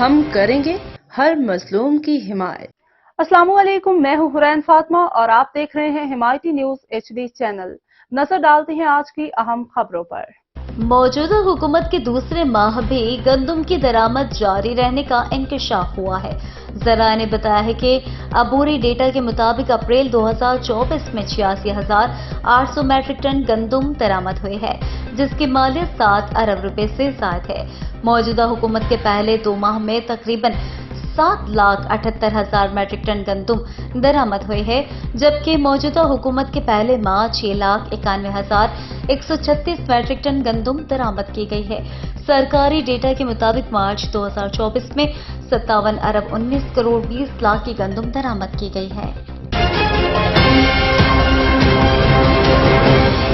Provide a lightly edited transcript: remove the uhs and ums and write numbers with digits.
ہم کریں گے ہر مظلوم کی حمایت۔ السلام علیکم، میں ہوں حرین فاطمہ اور آپ دیکھ رہے ہیں حمایتی نیوز HD چینل۔ نظر ڈالتے ہیں آج کی اہم خبروں پر۔ موجودہ حکومت کے دوسرے ماہ بھی گندم کی درآمد جاری رہنے کا انکشاف ہوا ہے۔ ذرائع نے بتایا ہے کہ عبوری ڈیٹا کے مطابق اپریل 2024 میں 86,800 میٹرک ٹن گندم درآمد ہوئے ہے، جس کی مالیت 7 ارب روپے سے زائد ہے۔ موجودہ حکومت کے پہلے 2 ماہ میں تقریباً 7,78,000 میٹرک ٹن گندم درآمد ہوئے ہے، جبکہ موجودہ حکومت کے پہلے ماہ 6,91,136 میٹرک ٹن گندم درآمد کی گئی ہے۔ سرکاری ڈیٹا کے مطابق مارچ 2024 میں 57 ارب 19 کروڑ 20 لاکھ کی گندم درآمد کی گئی ہے۔